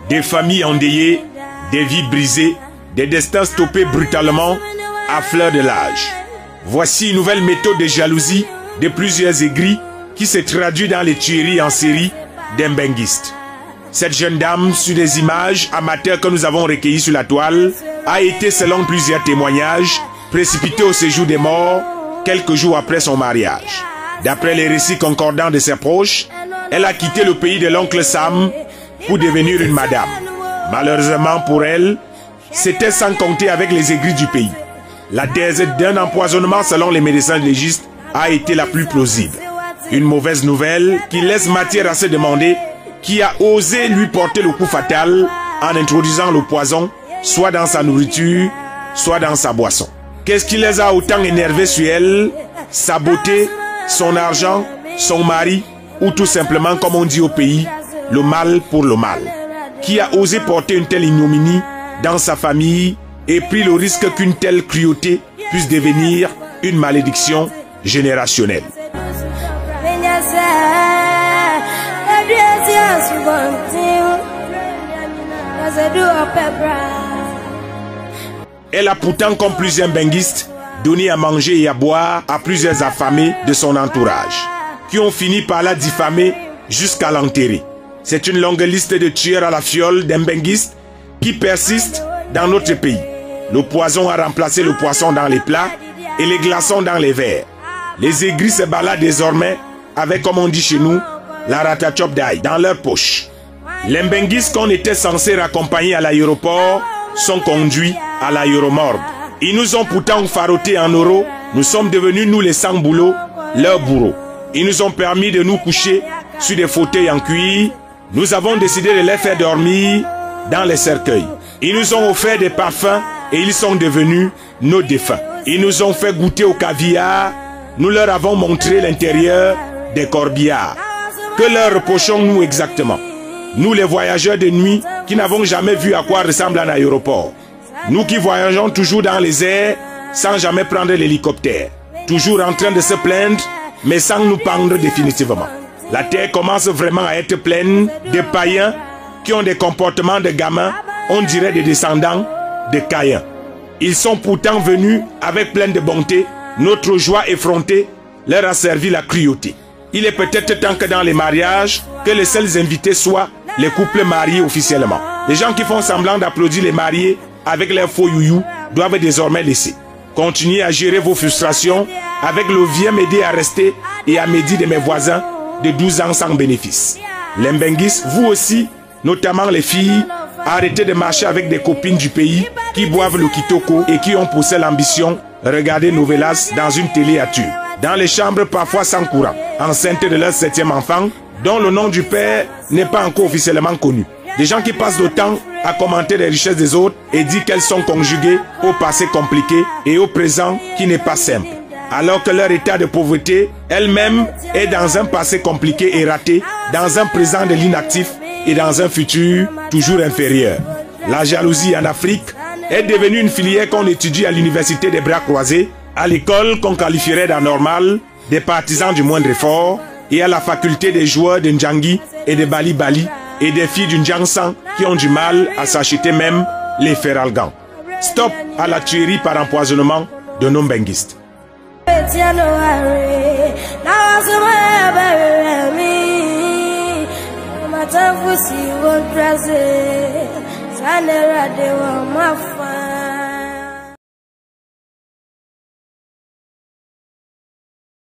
Des familles endeuillées, des vies brisées, des destins stoppés brutalement à fleur de l'âge. Voici une nouvelle méthode de jalousie de plusieurs aigris qui se traduit dans les tueries en série d'un benguiste. Cette jeune dame, sur des images amateurs que nous avons recueillies sur la toile, a été, selon plusieurs témoignages, précipitée au séjour des morts quelques jours après son mariage. D'après les récits concordants de ses proches, elle a quitté le pays de l'oncle Sam pour devenir une madame. Malheureusement pour elle, c'était sans compter avec les aigris du pays. La thèse d'un empoisonnement selon les médecins légistes a été la plus plausible. Une mauvaise nouvelle qui laisse matière à se demander qui a osé lui porter le coup fatal en introduisant le poison, soit dans sa nourriture, soit dans sa boisson. Qu'est-ce qui les a autant énervés sur elle? Sa beauté, son argent, son mari, ou tout simplement, comme on dit au pays, le mal pour le mal. Qui a osé porter une telle ignominie dans sa famille et pris le risque qu'une telle cruauté puisse devenir une malédiction générationnelle? Elle a pourtant, comme plusieurs benguistes, donné à manger et à boire à plusieurs affamés de son entourage, qui ont fini par la diffamer jusqu'à l'enterrer. C'est une longue liste de tueurs à la fiole d'un benguiste qui persiste dans notre pays. Le poison a remplacé le poisson dans les plats et les glaçons dans les verres. Les aigris se baladent désormais avec, comme on dit chez nous, la ratachop d'ail dans leur poche. Les benguistes qu'on était censés raccompagner à l'aéroport sont conduits à l'aéromorgue. Ils nous ont pourtant farotés en euros. Nous sommes devenus, nous les sans-boulots, leurs bourreaux. Ils nous ont permis de nous coucher sur des fauteuils en cuir. Nous avons décidé de les faire dormir dans les cercueils. Ils nous ont offert des parfums et ils sont devenus nos défunts. Ils nous ont fait goûter au caviar. Nous leur avons montré l'intérieur des corbillards. Que leur reprochons-nous exactement? Nous les voyageurs de nuit qui n'avons jamais vu à quoi ressemble un aéroport. Nous qui voyageons toujours dans les airs sans jamais prendre l'hélicoptère. Toujours en train de se plaindre mais sans nous pendre définitivement. La terre commence vraiment à être pleine de païens qui ont des comportements de gamins, on dirait des descendants de Caïn. Ils sont pourtant venus avec plein de bonté. Notre joie effrontée leur a servi la cruauté. Il est peut-être temps que dans les mariages, que les seuls invités soient les couples mariés officiellement. Les gens qui font semblant d'applaudir les mariés avec leurs faux youyou doivent désormais laisser. Continuez à gérer vos frustrations avec le vieux m'aider à rester et à m'aider de mes voisins de 12 ans sans bénéfice. Les benguistes, vous aussi, notamment les filles, arrêtez de marcher avec des copines du pays qui boivent le kitoko et qui ont pour seule ambition regarder novelas dans une télé à tube. Dans les chambres parfois sans courant, enceintes de leur 7e enfant, dont le nom du père n'est pas encore officiellement connu. Des gens qui passent le temps à commenter les richesses des autres et dire qu'elles sont conjuguées au passé compliqué et au présent qui n'est pas simple. Alors que leur état de pauvreté elle-même est dans un passé compliqué et raté, dans un présent de l'inactif et dans un futur toujours inférieur. La jalousie en Afrique est devenue une filière qu'on étudie à l'université des bras croisés, à l'école qu'on qualifierait d'anormale, des partisans du moindre effort, et à la faculté des joueurs de Ndjangi et de Bali Bali, et des filles du Ndjangsan qui ont du mal à s'acheter même les feralgans. Stop à la tuerie par empoisonnement de nos benguistes.